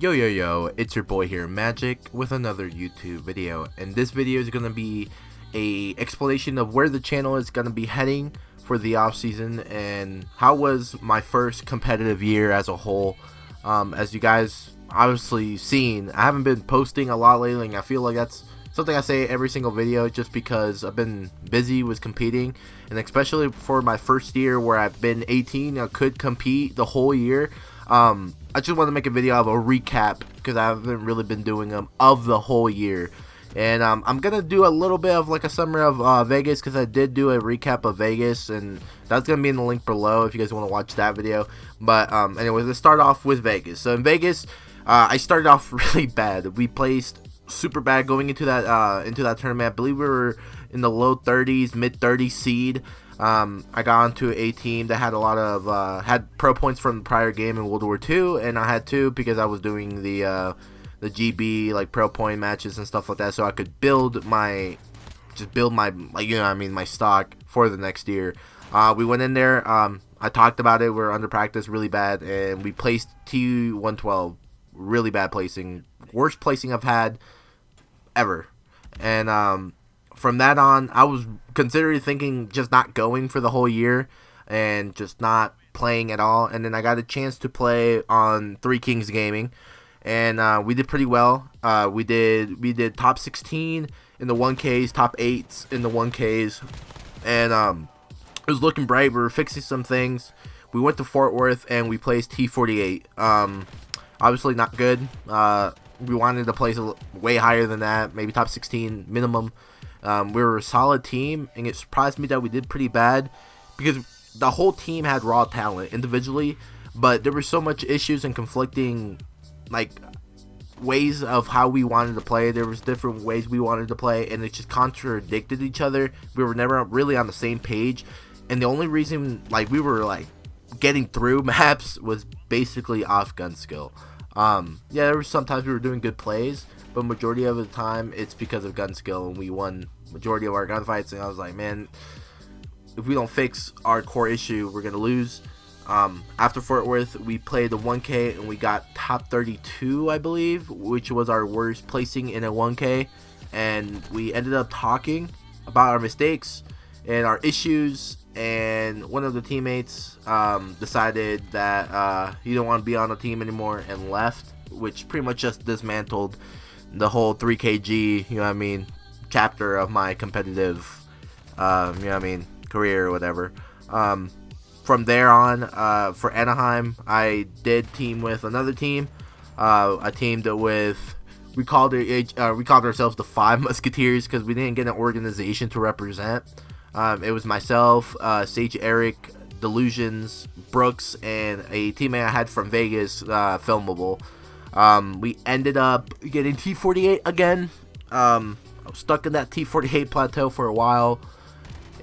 Yo, it's your boy here, Magic, with another YouTube video, and this video is going to be a explanation of where the channel is going to be heading for the off season and how was my first competitive year as a whole. As you guys obviously seen, I haven't been posting a lot lately, and I feel like that's something I say every single video just because I've been busy with competing, and especially for my first year where I've been 18, I could compete the whole year. I just want to make a video of a recap because I haven't really been doing them of the whole year. And I'm going to do a little bit of like a summary of Vegas because I did do a recap of Vegas, and that's going to be in the link below if you guys want to watch that video. But anyways, let's start off with Vegas. So in Vegas, I started off really bad. We placed super bad going into that tournament. I believe we were in the low 30s, mid 30s seed. I got onto a team that had a lot of had pro points from the prior game in World War II, and I had two because I was doing the GB like pro point matches and stuff like that, so I could build my my stock for the next year. We went in there. I talked about it. We're under practice really bad, and we placed T112, really bad placing, worst placing I've had ever, and from that on, I was considering thinking just not going for the whole year and just not playing at all. And then I got a chance to play on Three Kings Gaming, and we did pretty well. We did top 16 in the 1Ks, top 8s in the 1Ks, and it was looking bright. We were fixing some things. We went to Fort Worth and we placed T48. Obviously not good. We wanted to place way higher than that, maybe top 16 minimum. We were a solid team, and it surprised me that we did pretty bad because the whole team had raw talent individually, but there were so much issues and conflicting like ways of how we wanted to play. There was different ways we wanted to play, and it just contradicted each other. We were never really on the same page, and the only reason like we were like getting through maps was basically off gun skill. Yeah, there were sometimes we were doing good plays, but majority of the time it's because of gun skill, and we won majority of our gunfights. And I was like, man, if we don't fix our core issue, we're gonna lose. After Fort Worth, we played the 1K and we got top 32, I believe, which was our worst placing in a 1K. And we ended up talking about our mistakes and our issues, and one of the teammates decided that he didn't want to be on the team anymore and left, which pretty much just dismantled the whole 3KG, chapter of my competitive, career or whatever. From there on, for Anaheim, I did team with another team. I teamed with, we called ourselves the Five Musketeers because we didn't get an organization to represent. It was myself, Sage Eric, Delusions, Brooks, and a teammate I had from Vegas, Filmable. We ended up getting T48 again. I was stuck in that T48 plateau for a while,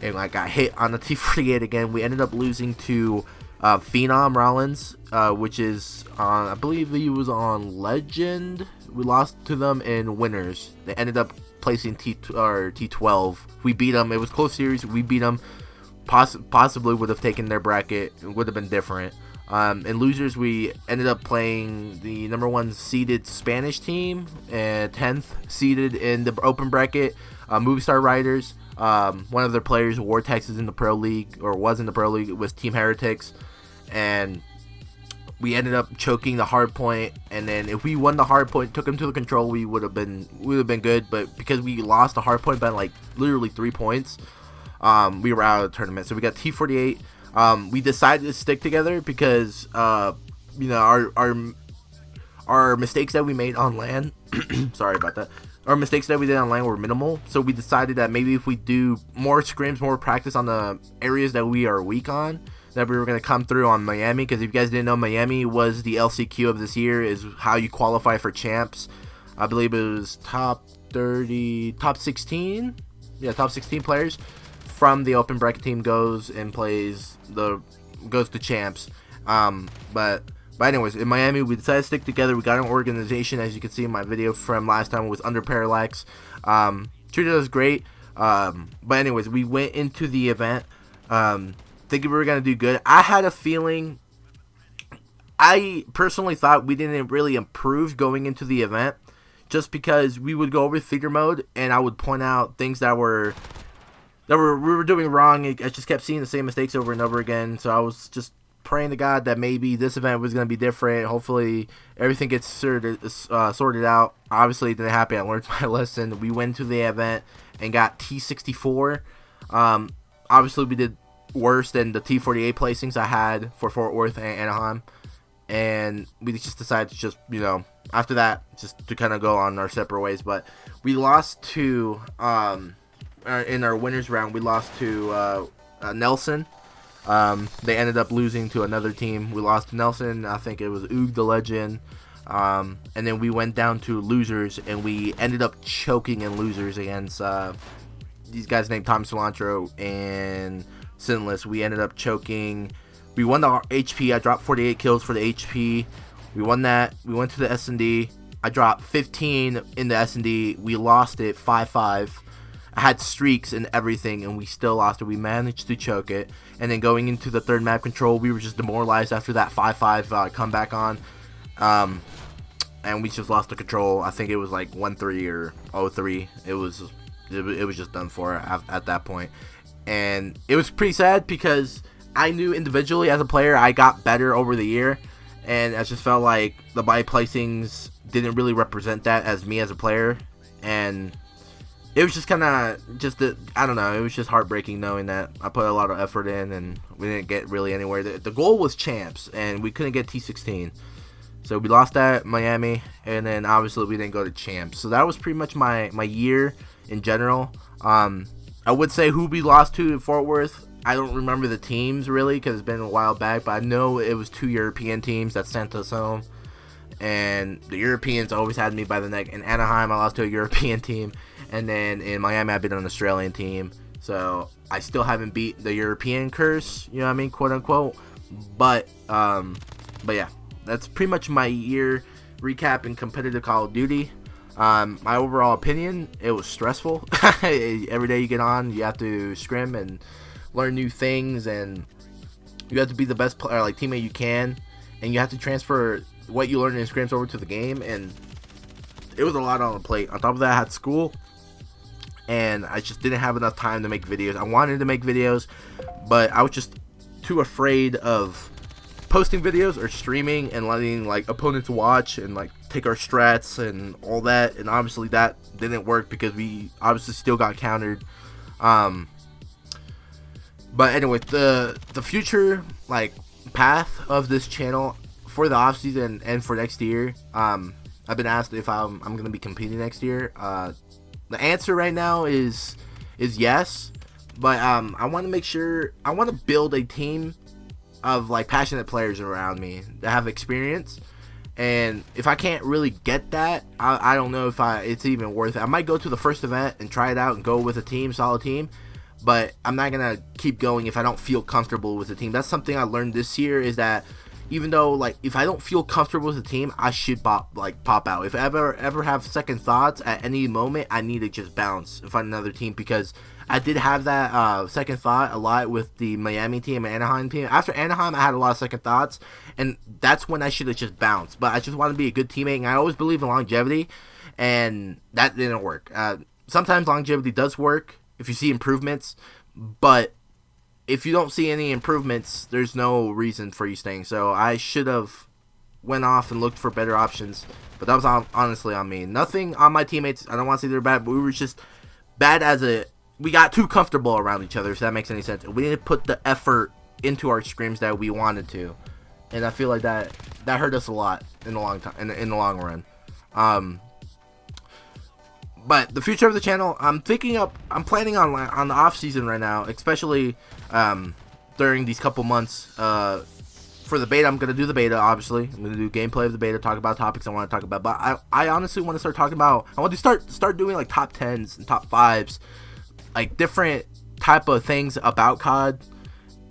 and I got hit on the T48 again. We ended up losing to Phenom Rollins, which is on, I believe he was on Legend. We lost to them in Winners. They ended up placing T12. We beat them. It was close series. We beat them. Possibly would have taken their bracket. It would have been different. In losers, we ended up playing the number 1 seeded Spanish team and 10th seeded in the Open Bracket, Movie Star Riders. One of their players, Vortex, is in the Pro League, or was in the Pro League. It was Team Heretics, and we ended up choking the hard point. And then if we won the hard point, took them to the control, we would have been good. But because we lost the hard point by like literally 3 points, we were out of the tournament. So we got T48. We decided to stick together because our mistakes that we made on LAN sorry about that. Our mistakes that we did on LAN were minimal, so we decided that maybe if we do more scrims, more practice on the areas that we are weak on, that we were going to come through on Miami. Because if you guys didn't know, Miami was the LCQ of this year, is how you qualify for champs. I believe it was top 16 players from the Open Bracket team goes to champs. But anyways, in Miami, we decided to stick together. We got an organization, as you can see in my video from last time, was under Parallax. Treated us great. But anyways, we went into the event thinking we were going to do good. I had a feeling I personally thought we didn't really improve going into the event, just because we would go over figure mode and I would point out things that we were doing wrong. I just kept seeing the same mistakes over and over again. So I was just praying to God that maybe this event was going to be different. Hopefully everything gets sorted out. Obviously it didn't happen. I learned my lesson. We went to the event and got T64. Obviously we did worse than the T48 placings I had for Fort Worth and Anaheim. And we just decided to just, after that, just to kind of go on our separate ways. But we lost to, in our winners round, we lost to Nelson. They ended up losing to another team. We lost to Nelson. I think it was Oog the Legend. And then we went down to losers, and we ended up choking in losers against these guys named Tom Cilantro and Sinless. We ended up choking. We won the HP. I dropped 48 kills for the HP. We won that. We went to the S&D. I dropped 15 in the S&D. We lost it 5-5. I had streaks and everything, and we still lost it. We managed to choke it. And then going into the third map control, we were just demoralized after that 5-5 comeback on. And we just lost the control. I think it was like 1-3 or 0-3. It was just done for at that point. And it was pretty sad because I knew individually as a player I got better over the year, and I just felt like the buy placings didn't really represent that as me as a player, and it was just kind of I don't know, it was just heartbreaking knowing that I put a lot of effort in and we didn't get really anywhere. The goal was champs and we couldn't get T16, so we lost that Miami, and then obviously we didn't go to champs. So that was pretty much my year in general. I would say who we lost to in Fort Worth. I don't remember the teams really because it's been a while back, but I know it was 2 European teams that sent us home, and the Europeans always had me by the neck. In Anaheim I lost to a European team, and then in Miami I've been an Australian team, so I still haven't beat the European curse, you know what I mean, quote unquote. But yeah, that's pretty much my year recap in competitive Call of Duty. My overall opinion, it was stressful. Every day you get on, you have to scrim and learn new things, and you have to be the best player, teammate you can, and you have to transfer what you learn in scrims over to the game, and it was a lot on the plate. On top of that, I had school, and I just didn't have enough time to make videos. I wanted to make videos, but I was just too afraid of posting videos or streaming and letting opponents watch and take our strats and all that, and obviously that didn't work because we obviously still got countered. But anyway, the future path of this channel for the off season and for next year, I've been asked if I'm gonna be competing next year. The answer right now is yes, but I want to make sure, I want to build a team of passionate players around me that have experience. And if I can't really get that, I don't know if it's even worth it. I might go to the first event and try it out and go with a team, solid team, but I'm not gonna keep going if I don't feel comfortable with the team. That's something I learned this year, is that even though if I don't feel comfortable with the team, I should pop out. If I ever have second thoughts at any moment, I need to just bounce and find another team, because I did have that second thought a lot with the Miami team and Anaheim team. After Anaheim, I had a lot of second thoughts, and that's when I should have just bounced. But I just want to be a good teammate, and I always believe in longevity, and that didn't work. Sometimes longevity does work if you see improvements, but if you don't see any improvements, there's no reason for you staying. So I should have went off and looked for better options, but that was honestly on me. Nothing on my teammates. I don't want to say they're bad, but we were just bad we got too comfortable around each other, if that makes any sense. We didn't put the effort into our scrims that we wanted to, and I feel like that hurt us a lot in the long time, in the long run. But the future of the channel, I'm planning on the off season right now, especially during these couple months. For the beta, I'm gonna do the beta. Obviously, I'm gonna do gameplay of the beta, talk about topics I want to talk about. But I honestly want to start talking about. I want to start doing top 10s and top 5s, different type of things about COD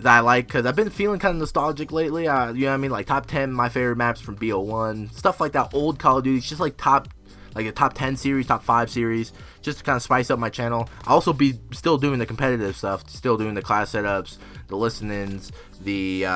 that I like, because I've been feeling kind of nostalgic lately. You know what I mean? Top 10 my favorite maps from BO1, stuff like that. Old Call of Duty, just a top 10 series, top 5 series, just to kind of spice up my channel. I'll also be still doing the competitive stuff, still doing the class setups, the listenings, the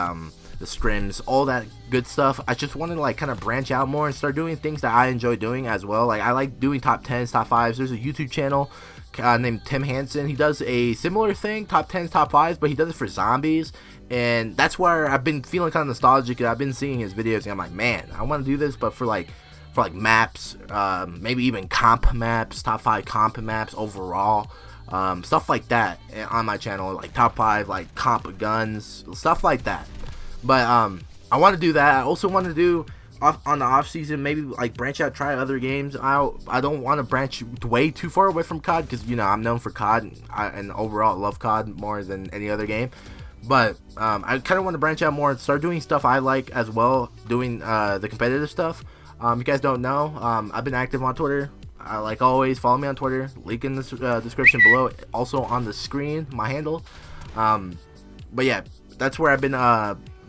the scrims, all that good stuff. I just wanted to like kind of branch out more and start doing things that I enjoy doing as well. Like I like doing top 10s, top 5s. There's a YouTube channel named Tim Hansen. He does a similar thing, top 10s, top 5s, but he does it for zombies. And that's where I've been feeling kind of nostalgic. I've been seeing his videos and I'm like, man, I want to do this, but for like maps, maybe even comp maps, top 5 comp maps overall, stuff like that on my channel, like top 5 like comp guns, stuff like that. But I want to do that. I also want to do on the off season, maybe like branch out, try other games. I don't want to branch way too far away from COD because you know I'm known for COD and overall I love COD more than any other game. But I kind of want to branch out more and start doing stuff I like as well, doing the competitive stuff. You guys don't know, I've been active on Twitter. Like always, follow me on Twitter. Link in the description below. Also on the screen, my handle. But yeah, that's where I've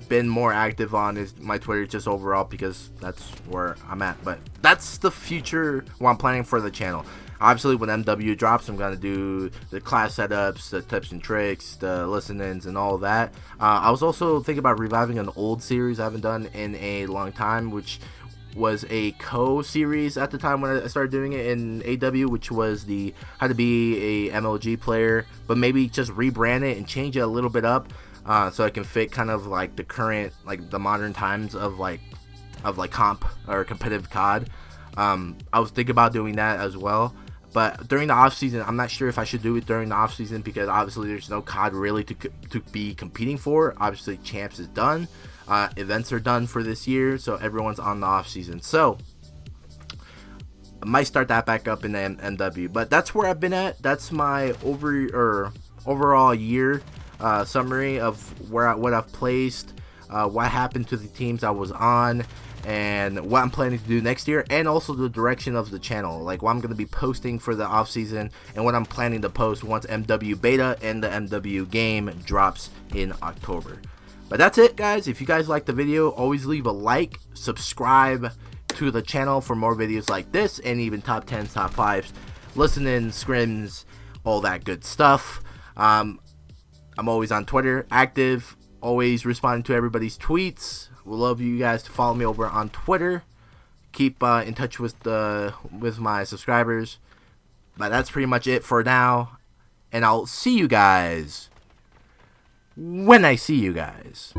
been more active on, is my Twitter, just overall, because that's where I'm at. But that's the future, what I'm planning for the channel. Obviously, when MW drops, I'm gonna do the class setups, the tips and tricks, the listen-ins, and all that. I was also thinking about reviving an old series I haven't done in a long time, which was a co-series at the time when I started doing it in AW, which was the how to be a MLG player, but maybe just rebrand it and change it a little bit up, so it can fit kind of like the current, like the modern times of like comp or competitive COD. I was thinking about doing that as well, but during the off season, I'm not sure if I should do it during the off season, because obviously there's no COD really to be competing for. Obviously champs is done. Events are done for this year, so everyone's on the off season. So I might start that back up in the MW. But that's where I've been at. That's my overall year summary of what I've placed, what happened to the teams I was on, and what I'm planning to do next year, and also the direction of the channel, like what I'm going to be posting for the off season and what I'm planning to post once MW beta and the MW game drops in October. But that's it, guys. If you guys like the video, always leave a like, subscribe to the channel for more videos like this, and even top 10s, top 5s, listening, scrims, all that good stuff. I'm always on Twitter, active, always responding to everybody's tweets. We'd love you guys to follow me over on Twitter. Keep in touch with my subscribers. But that's pretty much it for now, and I'll see you guys when I see you guys.